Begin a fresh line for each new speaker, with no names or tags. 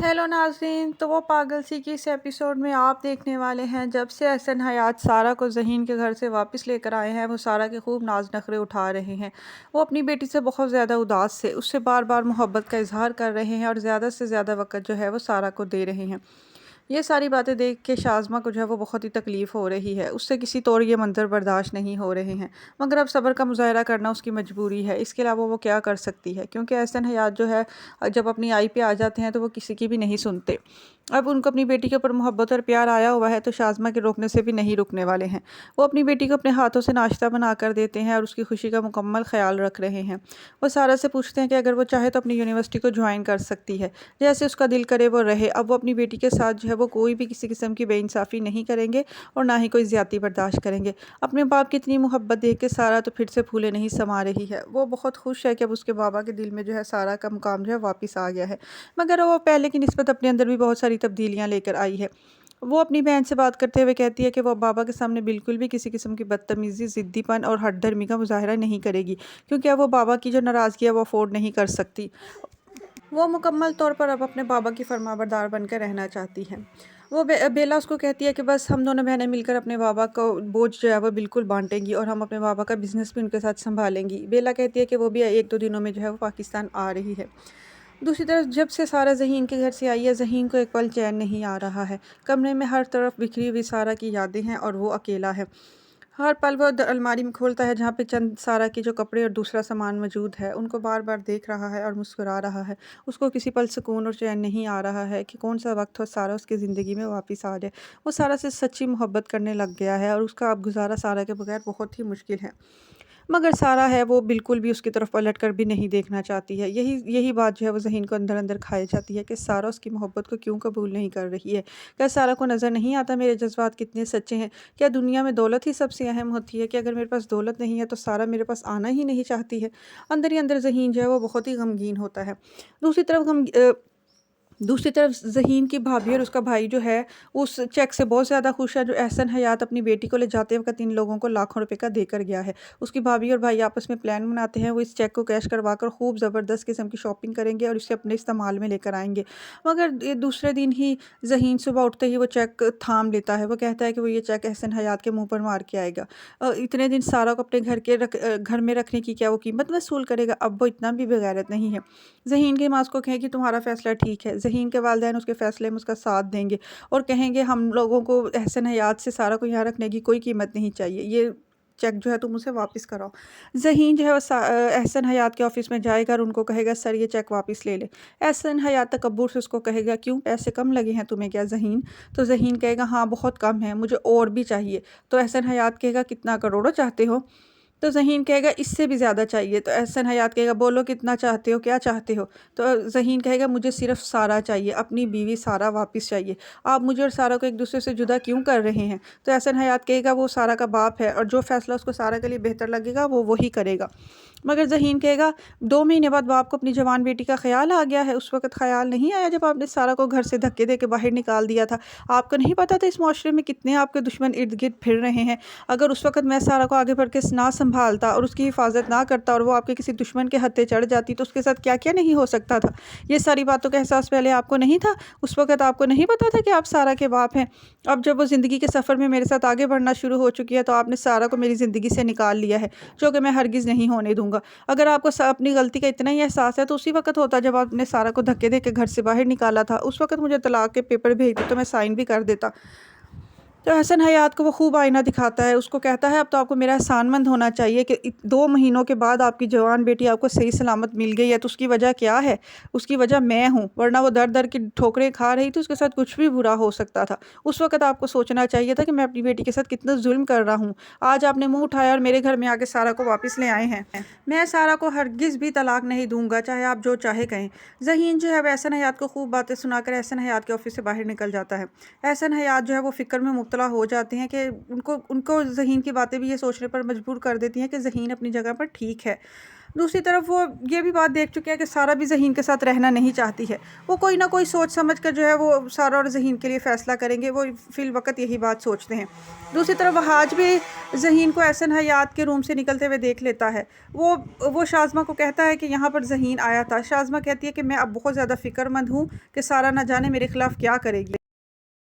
Hello नाज़रीन। तो वो पागल सी की इस एपिसोड में आप देखने वाले हैं जब से एहसन हयात सारा को ज़हीन के घर से वापस लेकर आए हैं, वो सारा के खूब नाज नखरे उठा रहे हैं। वो अपनी बेटी से बहुत ज़्यादा उदास थे, उससे बार बार मोहब्बत का इजहार कर रहे हैं और ज़्यादा से ज़्यादा वक्त जो है वो सारा को दे रहे हैं। ये सारी बातें देख के शाज़मा को जो है वो बहुत ही तकलीफ़ हो रही है, उससे किसी तौर ये मंज़र बर्दाश्त नहीं हो रहे हैं, मगर अब सब्र का मुज़ाहरा करना उसकी मजबूरी है। इसके अलावा वो क्या कर सकती है, क्योंकि एहसन हयात जो है जब अपनी आई पे आ जाते हैं तो वो किसी की भी नहीं सुनते। अब उनको अपनी बेटी के ऊपर मोहब्बत और प्यार आया हुआ है तो शाज़मा के रोकने से भी नहीं रुकने वाले हैं। वो अपनी बेटी को अपने हाथों से नाश्ता बना कर देते हैं और उसकी खुशी का मुकम्मल ख्याल रख रहे हैं। वो सारा से पूछते हैं कि अगर वो चाहे तो अपनी यूनिवर्सिटी को ज्वाइन कर सकती है, जैसे उसका दिल करे वो रहे। अब वो अपनी बेटी के साथ जो है वो कोई भी किसी किस्म की बेइंसाफ़ी नहीं करेंगे और ना ही कोई ज़्यादती बर्दाश्त करेंगे। अपने बाप की इतनी मोहब्बत देख के सारा तो फिर से फूले नहीं समा रही है। वो बहुत खुश है कि अब उसके बाबा के दिल में जो है सारा का मुकाम जो है वापस आ गया है, मगर वो पहले की निस्बत अपने अंदर भी बहुत सारी तब्दीलियाँ लेकर आई है। वो अपनी बहन से बात करते हुए कहती है कि वो बाबा के सामने बिल्कुल भी किसी किस्म की बदतमीज़ी, ज़िद्दीपन और हठधर्मी का मुज़ाहरा नहीं करेगी, क्योंकि अब वो बाबा की जो नाराज़गी है वो अफोर्ड नहीं कर सकती। वो मुकम्मल तौर पर अब अपने बाबा की फरमाबरदार बनकर रहना चाहती हैं। वो बेला उसको कहती है कि बस हम दोनों बहनें मिलकर अपने बाबा को बोझ जो है वो बिल्कुल बांटेंगी और हम अपने बाबा का बिज़नेस भी उनके साथ संभालेंगी। बेला कहती है कि वो भी 1-2 दिनों में जो है वो पाकिस्तान आ रही है। दूसरी तरफ जब से सारा ज़हीन के घर से आई है, ज़हीन को एक पल चैन नहीं आ रहा है। कमरे में हर तरफ बिखरी हुई सारा की यादें हैं और वो अकेला है। हर पल वो अलमारी में खोलता है जहाँ पे चंद सारा के जो कपड़े और दूसरा सामान मौजूद है, उनको बार बार देख रहा है और मुस्कुरा रहा है। उसको किसी पल सुकून और चैन नहीं आ रहा है कि कौन सा वक्त हो सारा उसकी ज़िंदगी में वापस आ जाए। वो सारा से सच्ची मोहब्बत करने लग गया है और उसका अब गुजारा सारा के बगैर बहुत ही मुश्किल है। मगर सारा है वो बिल्कुल भी उसकी तरफ पलट कर भी नहीं देखना चाहती है। यही यही बात जो है वो ज़हीन को अंदर अंदर खाई जाती है कि सारा उसकी मोहब्बत को क्यों कबूल नहीं कर रही है। क्या सारा को नज़र नहीं आता मेरे जज्बात कितने सच्चे हैं? क्या दुनिया में दौलत ही सबसे अहम होती है कि अगर मेरे पास दौलत नहीं है तो सारा मेरे पास आना ही नहीं चाहती है? अंदर ही अंदर ज़हीन जो है वो बहुत ही गमगीन होता है। दूसरी तरफ दूसरी तरफ ज़हीन की भाभी और उसका भाई जो है उस चेक से बहुत ज़्यादा खुश है जो एहसन हयात अपनी बेटी को ले जाते वक्त इन लोगों को लाखों रुपए का देकर गया है। उसकी भाभी और भाई आपस में प्लान बनाते हैं, वो इस चेक को कैश करवा कर खूब ज़बरदस्त किस्म की शॉपिंग करेंगे और इसे अपने इस्तेमाल में लेकर आएंगे। मगर ये दूसरे दिन ही ज़हीन सुबह उठते ही वो चेक थाम लेता है। वो कहता है कि वो ये चेक एहसन हयात के मुँह पर मार के आएगा। इतने दिन सारा को अपने घर में रखने की क्या वो कीमत वसूल करेगा? अब वो इतना भी बेगैरत नहीं है। ज़हीन की माँ उसको कहे कि तुम्हारा फ़ैसला ठीक है। ज़हीन के वालिदैन उसके फ़ैसले में उसका साथ देंगे और कहेंगे हम लोगों को एहसन हयात से सारा को यहाँ रखने की कोई कीमत नहीं चाहिए। ये चेक जो है तुम उसे वापस कराओ। ज़हीन जो है वो एहसन हयात के ऑफ़िस में जाएगा और उनको कहेगा सर ये चेक वापस ले ले। एहसन हयात तकब्बुर से उसको कहेगा क्यों पैसे कम लगे हैं तुम्हें क्या ज़हीन? तो ज़हीन कहेगा हाँ बहुत कम है, मुझे और भी चाहिए। तो एहसन हयात कहेगा कितना करोड़ों चाहते हो? तो ज़हीन कहेगा इससे भी ज़्यादा चाहिए। तो एहसन हयात कहेगा बोलो कितना चाहते हो, क्या चाहते हो? तो ज़हीन कहेगा मुझे सिर्फ़ सारा चाहिए, अपनी बीवी सारा वापस चाहिए। आप मुझे और सारा को एक दूसरे से जुदा क्यों कर रहे हैं? तो एहसन हयात कहेगा वो सारा का बाप है और जो फ़ैसला उसको सारा के लिए बेहतर लगेगा वो वही करेगा। मगर ज़हीन कहेगा 2 महीने बाद बाप को अपनी जवान बेटी का ख़्याल आ गया है, उस वक़्त ख़्याल नहीं आया जब आपने सारा को घर से धक्के दे के बाहर निकाल दिया था। आपको नहीं पता था इस मुआशरे में कितने आपके दुश्मन इर्द-गिर्द फिर रहे हैं। अगर उस वक़्त मैं सारा को आगे बढ़ के ना सँभालता और उसकी हिफ़ाज़त ना करता और वो आपके किसी दुश्मन के हत्थे चढ़ जाती तो उसके साथ क्या-क्या नहीं हो सकता था। ये सारी बातों का एहसास पहले आपको नहीं था? उस वक़्त आपको नहीं पता था कि आप सारा के बाप हैं? अब जब वो ज़िंदगी के सफ़र में मेरे साथ आगे बढ़ना शुरू हो चुकी है तो आपने सारा को मेरी ज़िंदगी से निकाल लिया है, जो कि मैं हरगिज़ नहीं होने दूँगा। अगर आपको अपनी गलती का इतना ही एहसास है तो उसी वक़्त होता जब आपने सारा को धक्के दे के घर से बाहर निकाला था। उस वक़्त मुझे तलाक के पेपर भेज दे तो मैं साइन भी कर देता। तो एहसन हयात को वो खूब आईना दिखाता है, उसको कहता है अब तो आपको मेरा एहसानमंद होना चाहिए कि 2 महीनों के बाद आपकी जवान बेटी आपको सही सलामत मिल गई है। तो उसकी वजह क्या है? उसकी वजह मैं हूँ, वरना वो दर-दर की ठोकरें खा रही थी, उसके साथ कुछ भी बुरा हो सकता था। उस वक़्त आपको सोचना चाहिए था कि मैं अपनी बेटी के साथ कितना ज़ुल्म कर रहा हूँ। आज आपने मुँह उठाया और मेरे घर में आके सारा को वापस ले आए हैं। मैं सारा को हरगिज़ भी तलाक नहीं दूँगा, चाहे आप जो चाहे कहें। ज़हीन जो है वो एहसन हयात को खूब बातें सुनाकर एहसन हयात के ऑफ़िस से बाहर निकल जाता है। एहसन हयात जो है वो फ़िक्र में मुब्तला हो जाते हैं कि उनको उनको ज़हीन की बातें भी ये सोचने पर मजबूर कर देती हैं कि ज़हीन अपनी जगह पर ठीक है। دوسری طرف وہ یہ بھی بات دیکھ چکے ہیں کہ سارا بھی ذہین کے ساتھ رہنا نہیں چاہتی ہے، وہ کوئی نہ کوئی سوچ سمجھ کر جو ہے وہ سارا اور ذہین کے لیے فیصلہ کریں گے، وہ فی الوقت یہی بات سوچتے ہیں۔ دوسری طرف وہاج بھی ذہین کو احسن حیات کے روم سے نکلتے ہوئے دیکھ لیتا ہے، وہ شازمہ کو کہتا ہے کہ یہاں پر ذہین آیا تھا۔ شازمہ کہتی ہے کہ میں اب بہت زیادہ فکر مند ہوں کہ سارا نہ جانے میرے خلاف کیا کرے گی۔